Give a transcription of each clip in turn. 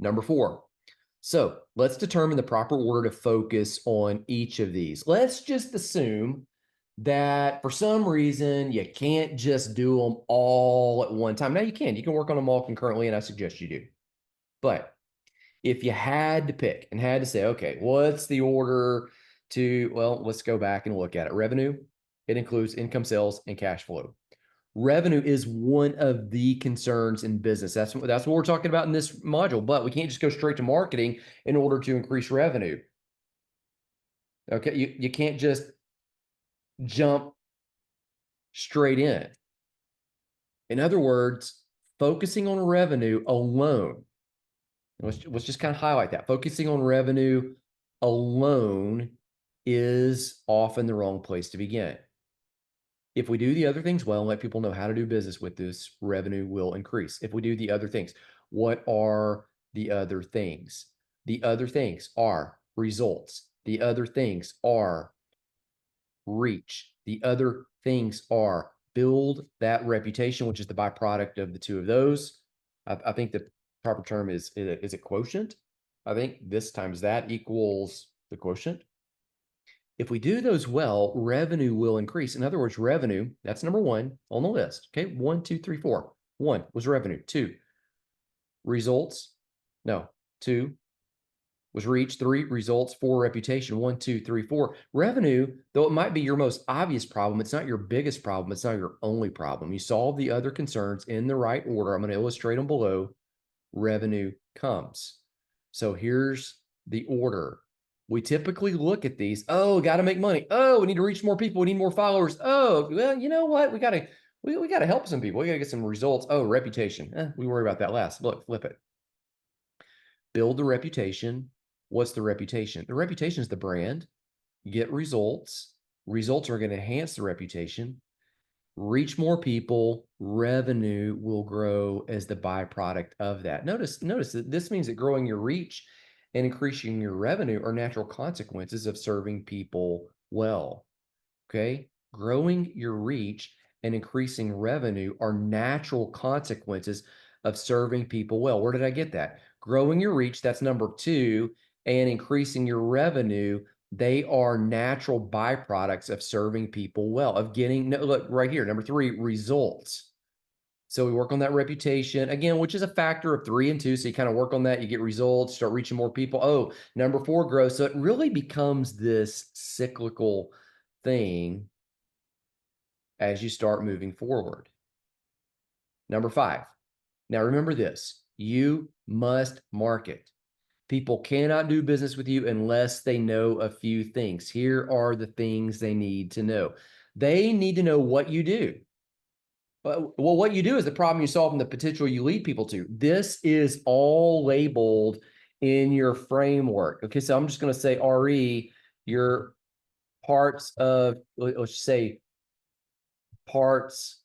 Number 4. So let's determine the proper order to focus on each of these. Let's just assume that for some reason you can't just do them all at one time. Now you can work on them all concurrently, and I suggest you do. But if you had to pick and had to say, okay, what's the order to, well, let's go back and look at it. Revenue, it includes income, sales, and cash flow. Revenue is one of the concerns in business. That's what we're talking about in this module, but we can't just go straight to marketing in order to increase revenue. Okay, you can't just jump straight in. In other words, focusing on revenue alone, let's just kind of highlight that. Focusing on revenue alone is often the wrong place to begin. If we do the other things well and let people know how to do business with this, revenue will increase. If we do the other things, what are the other things? The other things are results. The other things are reach. The other things are build that reputation, which is the byproduct of the two of those. I think the proper term is it quotient? I think this times that equals the quotient. If we do those well, revenue will increase. In other words, revenue, that's number 1 on the list. Okay, 1, 2, 3, 4. 1 was revenue. 2, results. No, 2 was reach. 3, results. 4, reputation. 1, 2, 3, 4. Revenue, though it might be your most obvious problem, it's not your biggest problem. It's not your only problem. You solve the other concerns in the right order. I'm going to illustrate them below. Revenue comes. So here's the order. We typically look at these. Oh, got to make money. Oh, we need to reach more people. We need more followers. Oh, well, you know what? We got to help some people. We got to get some results. Oh, reputation. We worry about that last. Look, flip it. Build the reputation. What's the reputation? The reputation is the brand. Get results. Results are going to enhance the reputation. Reach more people. Revenue will grow as the byproduct of that. Notice that this means that growing your reach and increasing your revenue are natural consequences of serving people well. Okay. Growing your reach and increasing revenue are natural consequences of serving people well. Where did I get that? Growing your reach, that's number 2, and increasing your revenue, they are natural byproducts of serving people well, of getting, look right here, number 3, results. So we work on that reputation again, which is a factor of 3 and 2. So you kind of work on that, you get results, start reaching more people. Oh, number 4, growth. So it really becomes this cyclical thing as you start moving forward. Number 5. Now remember this, you must market. People cannot do business with you unless they know a few things. Here are the things they need to know. They need to know what you do. Well, what you do is the problem you solve and the potential you lead people to. This is all labeled in your framework. Okay, so I'm just going to say RE, your parts of, let's say parts,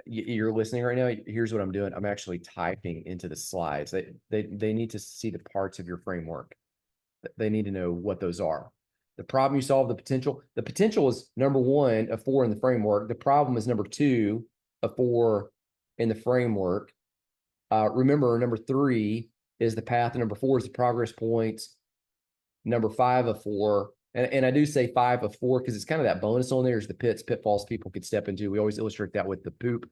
you're listening right now. Here's what I'm doing. I'm actually typing into the slides. They need to see the parts of your framework. They need to know what those are. The problem you solve, the potential. The potential is number 1 of 4 in the framework. The problem is number 2 of 4 in the framework. Remember, number 3 is the path, and number 4 is the progress points. Number 5 of 4, and I do say 5 of 4 because it's kind of that bonus on there is the pitfalls people could step into. We always illustrate that with the poop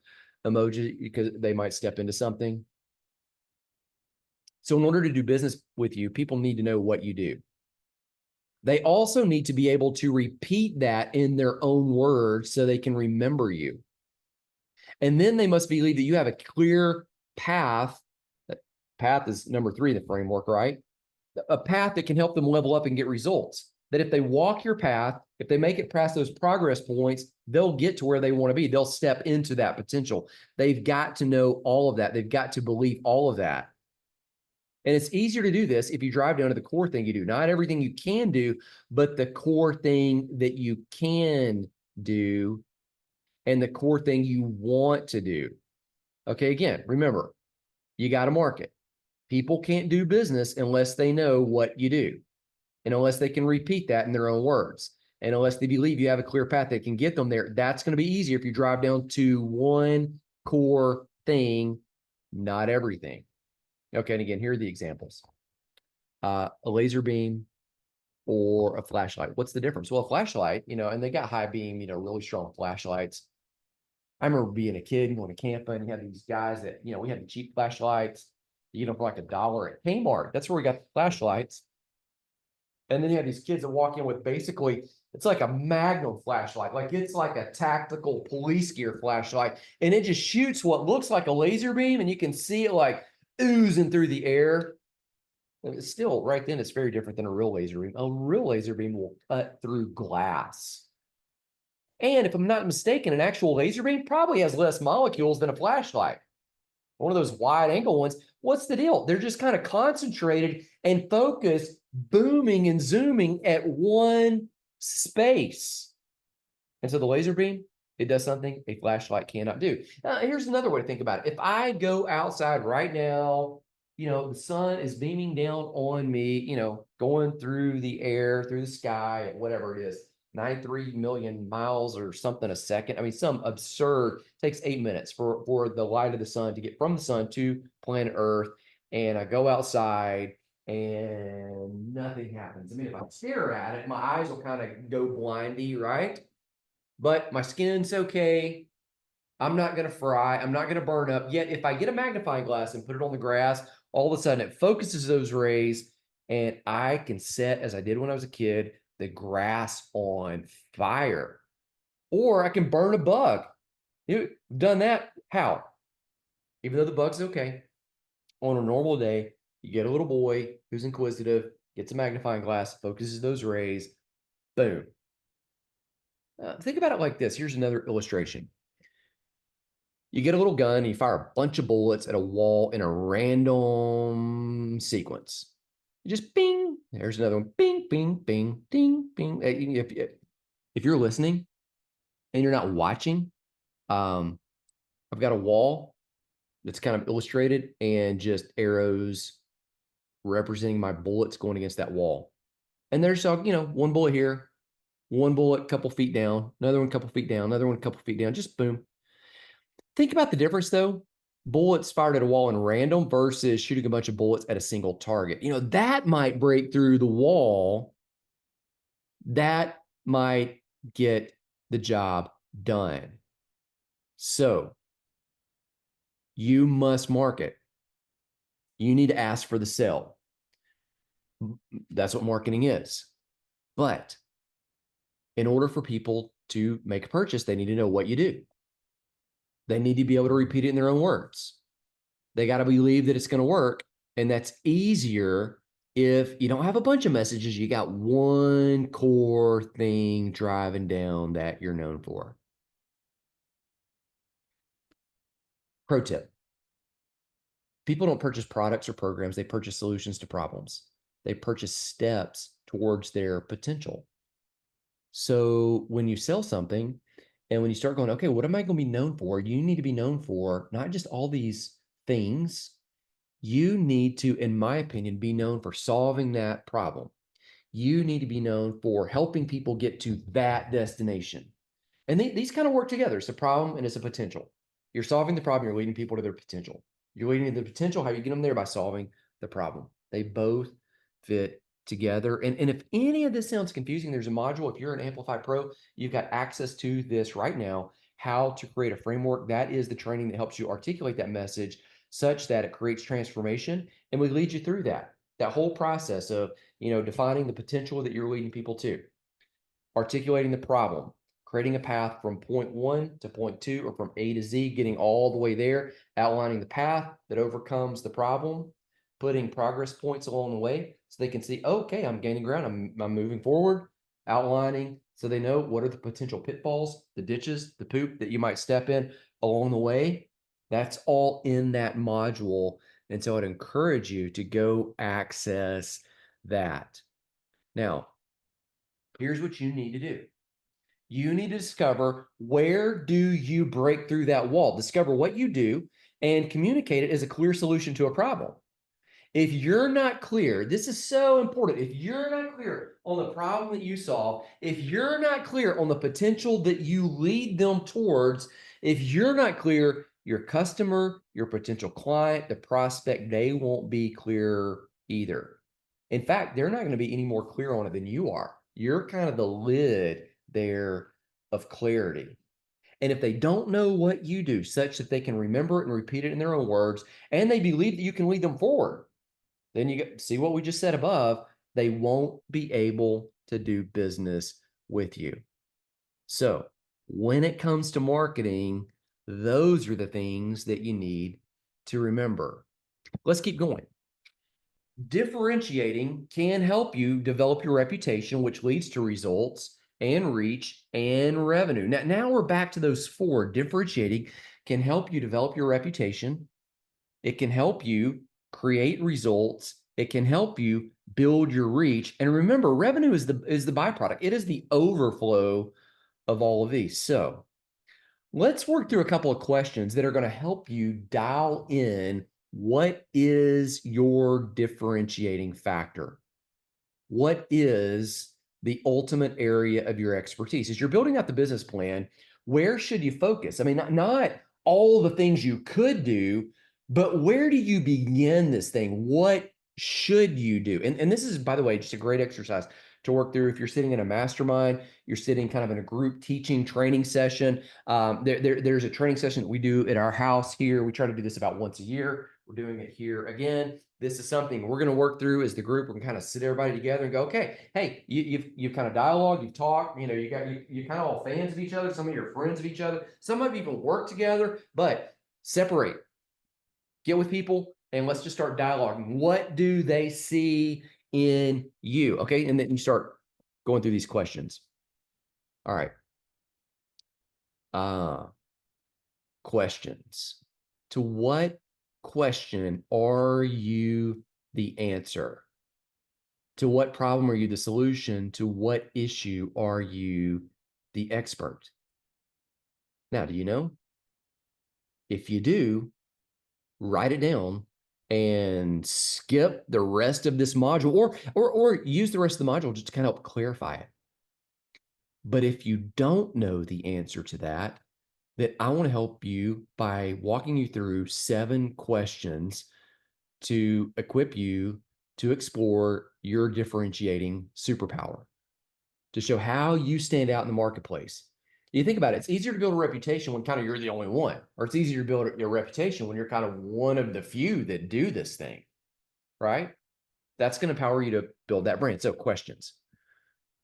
emoji because they might step into something. So in order to do business with you, people need to know what you do. They also need to be able to repeat that in their own words so they can remember you. And then they must believe that you have a clear path. Path is number 3 in the framework, right? A path that can help them level up and get results. That if they walk your path, if they make it past those progress points, they'll get to where they want to be. They'll step into that potential. They've got to know all of that. They've got to believe all of that. And it's easier to do this if you drive down to the core thing you do. Not everything you can do, but the core thing that you can do and the core thing you want to do. Okay, again, remember, you got to market. People can't do business unless they know what you do and unless they can repeat that in their own words and unless they believe you have a clear path that can get them there. That's going to be easier if you drive down to one core thing, not everything. Okay, and again, here are the examples. A laser beam or a flashlight. What's the difference? Well, a flashlight, and they got high beam, really strong flashlights. I remember being a kid and going to camping, and you had these guys that, we had the cheap flashlights, for like $1 at Kmart. That's where we got the flashlights. And then you have these kids that walk in with basically, it's like a Magnum flashlight. Like it's like a tactical police gear flashlight. And it just shoots what looks like a laser beam, and you can see it like oozing through the air. And it's still right then, it's very different than a real laser beam. A real laser beam will cut through glass. And if I'm not mistaken, an actual laser beam probably has less molecules than a flashlight. One of those wide angle ones. What's the deal? They're just kind of concentrated and focused, booming and zooming at one space. And so the laser beam, it does something a flashlight cannot do. Here's another way to think about it. If I go outside right now, the sun is beaming down on me, going through the air, through the sky, whatever it is, 93 million miles or something a second. I mean, some absurd, takes 8 minutes for the light of the sun to get from the sun to planet Earth. And I go outside and nothing happens. I mean, if I stare at it, my eyes will kind of go blindy, right? But my skin's okay. I'm not going to fry. I'm not going to burn up. Yet, if I get a magnifying glass and put it on the grass, all of a sudden it focuses those rays, and I can set, as I did when I was a kid, the grass on fire. Or I can burn a bug. You've done that. How? Even though the bug's okay, on a normal day, you get a little boy who's inquisitive, gets a magnifying glass, focuses those rays, boom. Think about it like this. Here's another illustration. You get a little gun, and you fire a bunch of bullets at a wall in a random sequence. You just bing. There's another one. Bing, bing, bing, ding, bing. If you're listening and you're not watching, I've got a wall that's kind of illustrated and just arrows representing my bullets going against that wall. And there's, one bullet here, one bullet a couple feet down, another one a couple feet down, another one a couple feet down, just boom. Think about the difference, though. Bullets fired at a wall in random versus shooting a bunch of bullets at a single target. That might break through the wall. That might get the job done. So you must market. You need to ask for the sale. That's what marketing is. But in order for people to make a purchase, they need to know what you do. They need to be able to repeat it in their own words. They got to believe that it's going to work. And that's easier if you don't have a bunch of messages. You got one core thing driving down that you're known for. Pro tip. People don't purchase products or programs. They purchase solutions to problems. They purchase steps towards their potential. So when you sell something and when you start going, okay, what am I going to be known for? You need to be known for not just all these things. You need to, in my opinion, be known for solving that problem. You need to be known for helping people get to that destination. And these kind of work together. It's a problem and it's a potential. You're solving the problem. You're leading people to their potential. You're leading to the potential. How you get them there? By solving the problem. They both fit together. And if any of this sounds confusing, there's a module. If you're an Amplify Pro, you've got access to this right now, how to create a framework. That is the training that helps you articulate that message such that it creates transformation. And we lead you through that whole process of, defining the potential that you're leading people to, articulating the problem, creating a path from point 1 to point 2, or from A to Z, getting all the way there, outlining the path that overcomes the problem, putting progress points along the way so they can see, okay, I'm gaining ground, I'm moving forward, outlining so they know what are the potential pitfalls, the ditches, the poop that you might step in along the way. That's all in that module. And so I'd encourage you to go access that. Now, here's what you need to do. You need to discover, where do you break through that wall? Discover what you do and communicate it as a clear solution to a problem. If you're not clear, this is so important. If you're not clear on the problem that you solve, if you're not clear on the potential that you lead them towards, if you're not clear, your customer, your potential client, the prospect, they won't be clear either. In fact, they're not going to be any more clear on it than you are. You're kind of the lid there of clarity. And if they don't know what you do, such that they can remember it and repeat it in their own words, and they believe that you can lead them forward, then you see what we just said above, they won't be able to do business with you. So when it comes to marketing, those are the things that you need to remember. Let's keep going. Differentiating can help you develop your reputation, which leads to results and reach and revenue. Now we're back to those four. Differentiating can help you develop your reputation. It can help you create results. It can help you build your reach. And remember, revenue is the byproduct. It is the overflow of all of these. So let's work through a couple of questions that are going to help you dial in what is your differentiating factor? What is the ultimate area of your expertise? As you're building out the business plan, where should you focus? I mean, not all the things you could do, but where do you begin this thing? What should you do? And this is, by the way, just a great exercise to work through if you're sitting in a mastermind, you're sitting kind of in a group teaching training session. There's a training session that we do at our house here. We try to do this about once a year. We're doing it here again. This is something we're going to work through as the group. We can kind of sit everybody together and go, okay, hey, you've kind of dialogue, you've talked, you you're kind of all fans of each other. Some of you are friends of each other. Some of you even work together, but separate, get with people, and let's just start dialoguing. What do they see in you? Okay. And then you start going through these questions. All right. Questions. To what question are you the answer? To what problem are you the solution? To what issue are you the expert? Now, do you know? If you do, write it down and skip the rest of this module, or use the rest of the module just to kind of help clarify it. But if you don't know the answer to that, then I want to help you by walking you through 7 questions to equip you to explore your differentiating superpower, to show how you stand out in the marketplace. You think about it, it's easier to build a reputation when kind of you're the only one, or it's easier to build a reputation when you're kind of one of the few that do this thing, right? That's going to empower you to build that brand. So questions.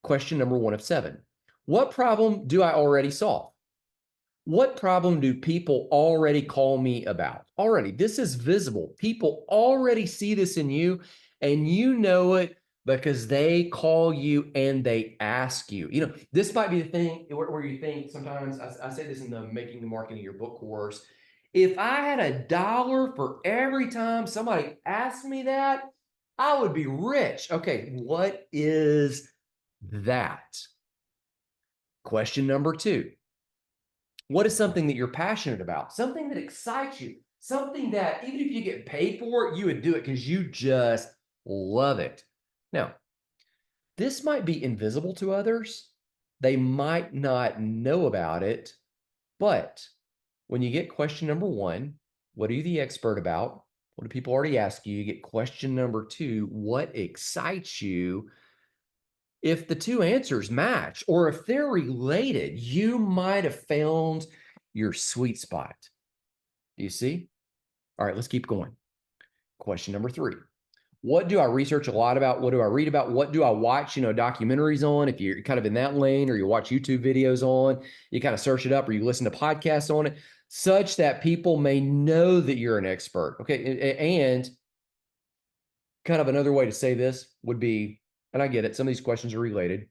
Question number 1 of 7. What problem do I already solve? What problem do people already call me about? Already, this is visible. People already see this in you, and you know it because they call you and they ask you. This might be the thing where you think sometimes, I say this in the Making the Marketing Your Book course, if I had $1 for every time somebody asked me that, I would be rich. Okay, what is that? Question number 2. What is something that you're passionate about? Something that excites you, something that even if you get paid for it, you would do it because you just love it. Now, this might be invisible to others. They might not know about it, but when you get question number 1, what are you the expert about? What do people already ask you? You get question number 2, what excites you? If the 2 answers match, or if they're related, you might have found your sweet spot. Do you see? All right, let's keep going. Question number 3. What do I research a lot about? What do I read about? What do I watch, documentaries on? If you're kind of in that lane, or you watch YouTube videos on, you kind of search it up, or you listen to podcasts on it, such that people may know that you're an expert. Okay. And kind of another way to say this would be, and I get it, some of these questions are related.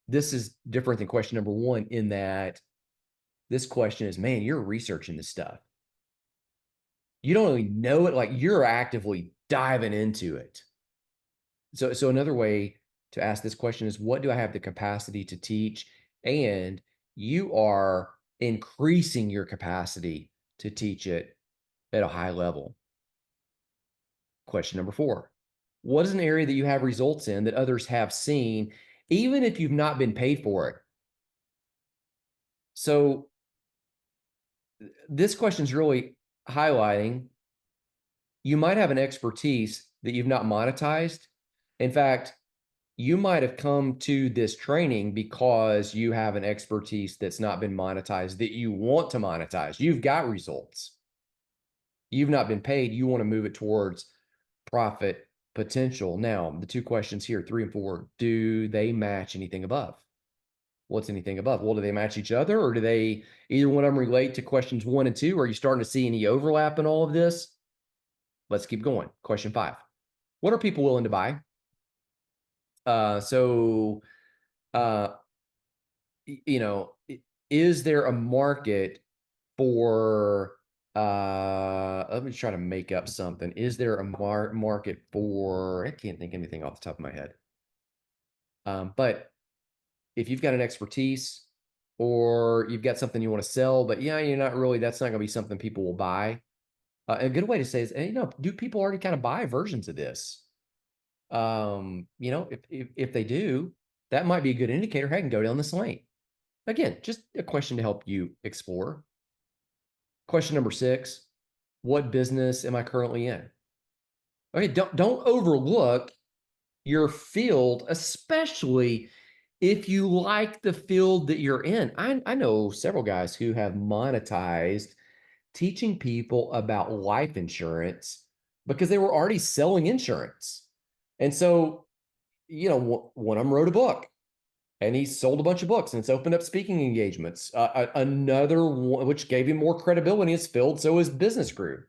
This is different than question number 1 in that this question is, man, you're researching this stuff. You don't really know it, like you're actively diving into it. So another way to ask this question is, what do I have the capacity to teach? And you are increasing your capacity to teach it at a high level. Question number 4. What is an area that you have results in that others have seen, even if you've not been paid for it? So this question is really highlighting you might have an expertise that you've not monetized. In fact, you might have come to this training because you have an expertise that's not been monetized that you want to monetize. You've got results. You've not been paid. You want to move it towards profit potential. Now, the two questions here, 3 and 4, do they match anything above? What's anything above? Well, do they match each other, or do they either one of them relate to questions 1 and 2? Are you starting to see any overlap in all of this? Let's keep going. Question 5. What are people willing to buy? So, uh, you know, is there a market for, let me try to make up something. Is there a market for, I can't think anything off the top of my head. But if you've got an expertise or you've got something you want to sell, but yeah, you're not really, that's not going to be something people will buy. A good way to say is, hey, do people already kind of buy versions of this? If they do, that might be a good indicator. Hey, I can go down this lane. Again, just a question to help you explore. Question number 6, what business am I currently in? Okay, don't overlook your field, especially if you like the field that you're in. I know several guys who have monetized teaching people about life insurance because they were already selling insurance. And so, one of them wrote a book and he sold a bunch of books and it's opened up speaking engagements. Another one, which gave him more credibility, is filled. So his business grew.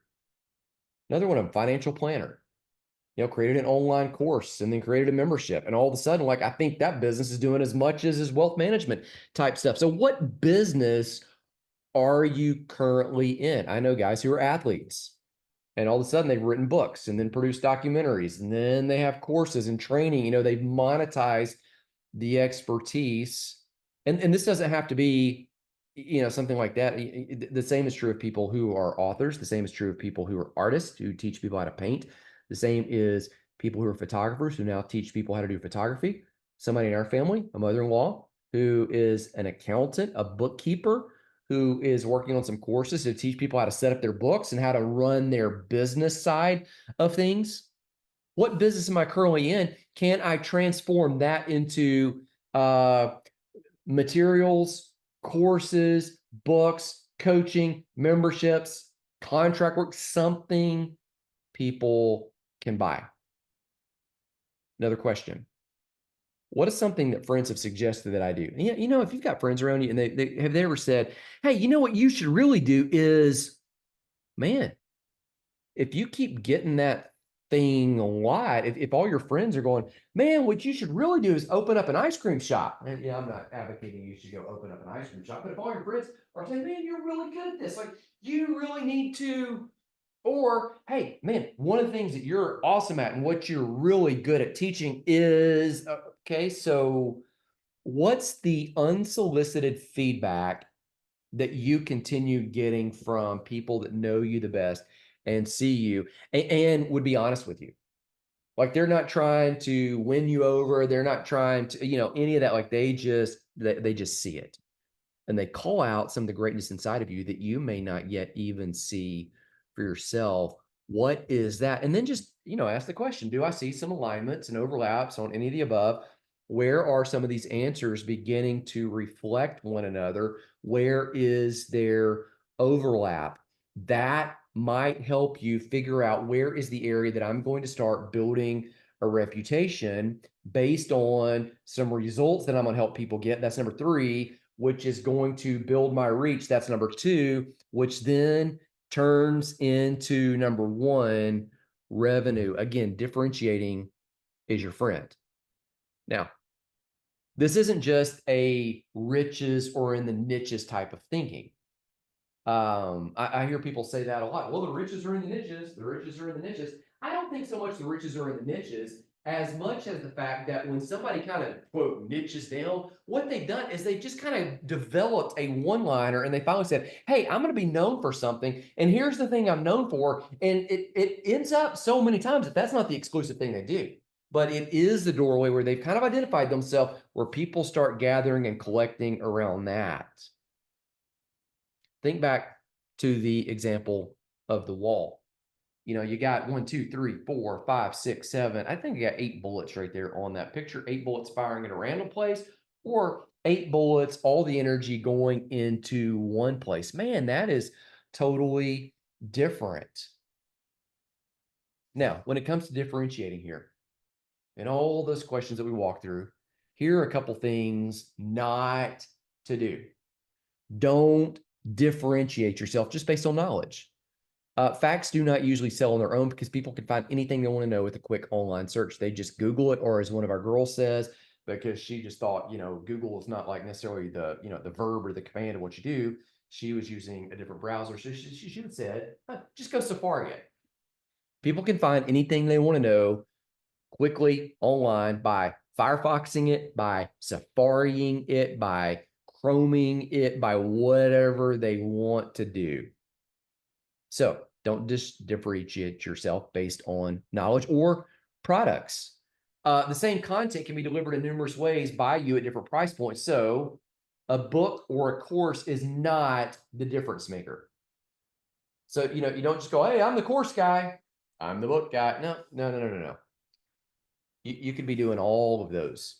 Another one, a financial planner, created an online course and then created a membership. And all of a sudden, like, I think that business is doing as much as his wealth management type stuff. So what business are you currently in? I know guys who are athletes and all of a sudden they've written books and then produced documentaries and then they have courses and training. They've monetized the expertise. And this doesn't have to be, something like that. The same is true of people who are authors. The same is true of people who are artists who teach people how to paint. The same is people who are photographers who now teach people how to do photography. Somebody in our family, a mother-in-law, who is an accountant, a bookkeeper, who is working on some courses to teach people how to set up their books and how to run their business side of things. What business am I currently in? Can I transform that into materials, courses, books, coaching, memberships, contract work, something people can buy? Another question. What is something that friends have suggested that I do? If you've got friends around you and they have they ever said, hey, what you should really do is, man, if you keep getting that thing a lot, if all your friends are going, man, what you should really do is open up an ice cream shop. And I'm not advocating you should go open up an ice cream shop, but if all your friends are saying, man, you're really good at this, like you really need to, or hey, man, one of the things that you're awesome at and what you're really good at teaching is, okay, so what's the unsolicited feedback that you continue getting from people that know you the best and see you and would be honest with you? Like, they're not trying to win you over. They're not trying to, any of that. Like, they just see it and they call out some of the greatness inside of you that you may not yet even see for yourself. What is that? And then just, ask the question, do I see some alignments and overlaps on any of the above? Where are some of these answers beginning to reflect one another? Where is there overlap? That might help you figure out where is the area that I'm going to start building a reputation based on some results that I'm going to help people get. That's number 3, which is going to build my reach. That's number 2, which then turns into number 1, revenue. Again, differentiating is your friend. Now, this isn't just a riches or in the niches type of thinking. I hear people say that a lot. Well, the riches are in the niches. The riches are in the niches. I don't think so much the riches are in the niches as much as the fact that when somebody kind of quote niches down, what they've done is they've just kind of developed a one-liner and they finally said, hey, I'm going to be known for something. And here's the thing I'm known for. And it ends up so many times that that's not the exclusive thing they do, but it is the doorway where they've kind of identified themselves where people start gathering and collecting around that. Think back to the example of the wall. You got 1, 2, 3, 4, 5, 6, 7. I think you got 8 bullets right there on that picture. 8 bullets firing in a random place, or 8 bullets, all the energy going into one place. Man, that is totally different. Now, when it comes to differentiating here, and all those questions that we walked through, here are a couple things not to do. Don't differentiate yourself just based on knowledge. Facts do not usually sell on their own because people can find anything they want to know with a quick online search. They just Google it, or as one of our girls says, because she just thought, Google is not like necessarily the verb or the command of what you do. She was using a different browser. So she would said, just go Safari it. People can find anything they want to know quickly online by Firefoxing it, by Safariing it, by Chroming it, by whatever they want to do. So don't just differentiate yourself based on knowledge or products. The same content can be delivered in numerous ways by you at different price points. So a book or a course is not the difference maker. So, you don't just go, hey, I'm the course guy, I'm the book guy. No. You could be doing all of those.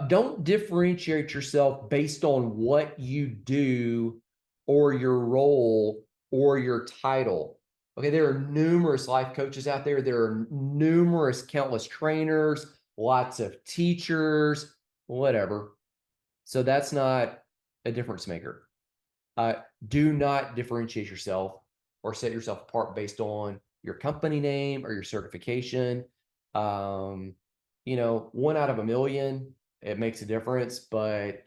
Don't differentiate yourself based on what you do or your role or your title. Okay, there are numerous life coaches out there. There are numerous, countless trainers, lots of teachers, whatever. So that's not a difference maker. Do not differentiate yourself or set yourself apart based on your company name or your certification. 1 out of a million, it makes a difference, but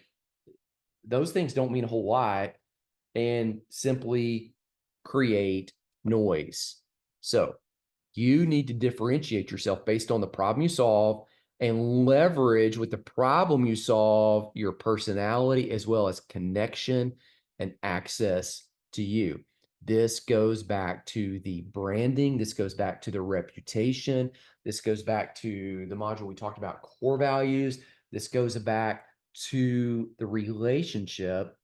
those things don't mean a whole lot and simply create noise. So you need to differentiate yourself based on the problem you solve and leverage with the problem you solve your personality as well as connection and access to you. This goes back to the branding. This goes back to the reputation. This goes back to the module we talked about, core values. This goes back to the relationship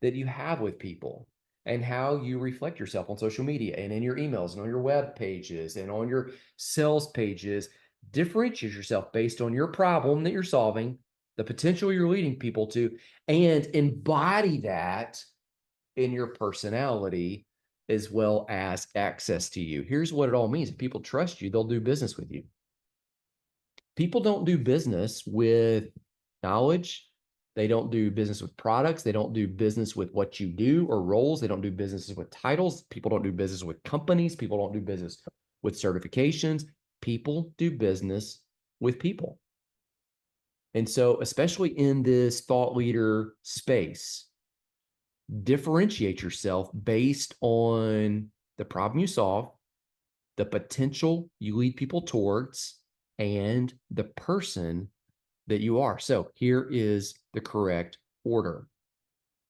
that you have with people and how you reflect yourself on social media and in your emails and on your web pages and on your sales pages. Differentiate yourself based on your problem that you're solving, the potential you're leading people to, and embody that in your personality as well as access to you. Here's what it all means. If people trust you, they'll do business with you. People don't do business with knowledge. They don't do business with products. They don't do business with what you do or roles. They don't do business with titles. People don't do business with companies. People don't do business with certifications. People do business with people. And so, especially in this thought leader space, differentiate yourself based on the problem you solve, the potential you lead people towards, and the person that you are. So here is the correct order.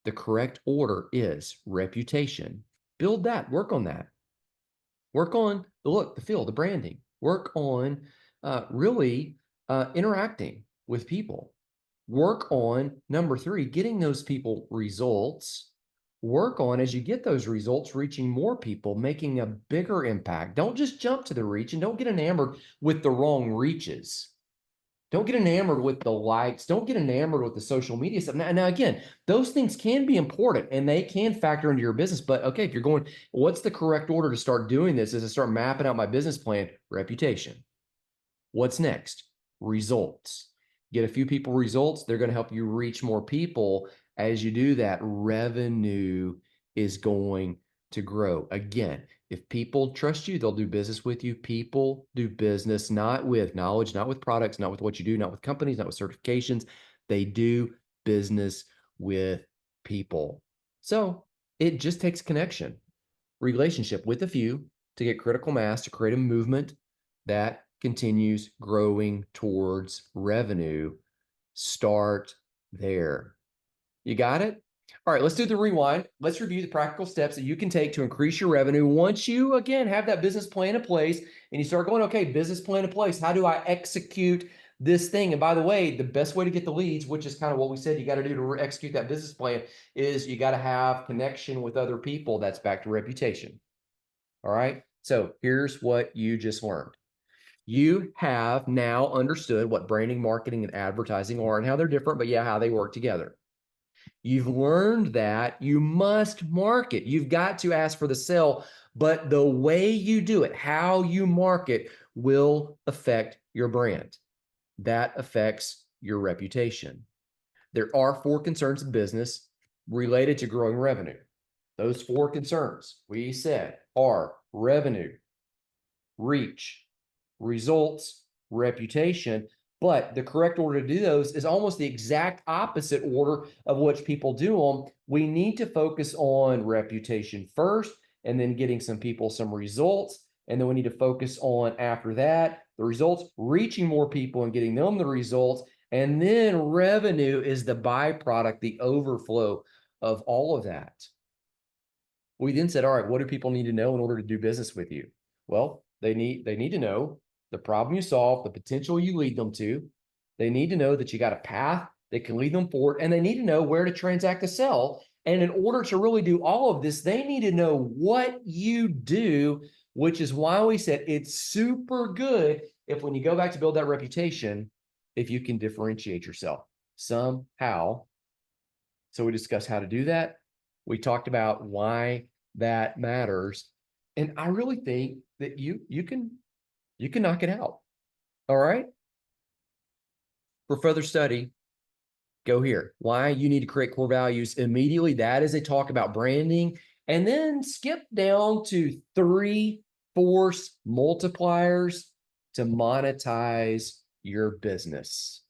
The correct order is reputation. Build that, work on that. Work on the look, the feel, the branding. Work on really interacting with people. Work on number 3, getting those people results. Work on, as you get those results, reaching more people, making a bigger impact. Don't just jump to the reach and don't get enamored with the wrong reaches. Don't get enamored with the likes. Don't get enamored with the social media stuff. Now, again, those things can be important and they can factor into your business. But okay, if you're going, what's the correct order to start doing this? Is to start mapping out my business plan, reputation. What's next? Results. Get a few people results. They're going to help you reach more people. As you do that, revenue is going to grow. Again, if people trust you, they'll do business with you. People do business not with knowledge, not with products, not with what you do, not with companies, not with certifications. They do business with people. So it just takes connection, relationship with a few to get critical mass, to create a movement that continues growing towards revenue. Start there. You got it? All right, let's do the rewind. Let's review the practical steps that you can take to increase your revenue. Once you, again, have that business plan in place and you start going, okay, business plan in place. How do I execute this thing. And by the way, the best way to get the leads, which is kind of what we said you got to do to execute that business plan, is you got to have connection with other people. That's back to reputation. All right. So here's what you just learned. You have now understood what branding, marketing, and advertising are and how they're different, but yeah, how they work together. You've learned that you must market. You've got to ask for the sale, but the way you do it, how you market, will affect your brand. That affects your reputation. There are 4 concerns in business related to growing revenue. Those 4 concerns we said are revenue, reach, results, reputation. But the correct order to do those is almost the exact opposite order of which people do them. We need to focus on reputation first, and then getting some people some results. And then we need to focus on, after that, the results, reaching more people and getting them the results. And then revenue is the byproduct, the overflow of all of that. We then said, all right, what do people need to know in order to do business with you? Well, they need to know the problem you solve, the potential you lead them to. They need to know that you got a path that can lead them forward, and they need to know where to transact the sell. And in order to really do all of this, they need to know what you do, which is why we said it's super good if, when you go back to build that reputation, if you can differentiate yourself somehow. So we discussed how to do that. We talked about why that matters. And I really think that you can knock it out. All right. For further study, go here. Why you need to create core values immediately. That is a talk about branding. And then skip down to 3 force multipliers to monetize your business.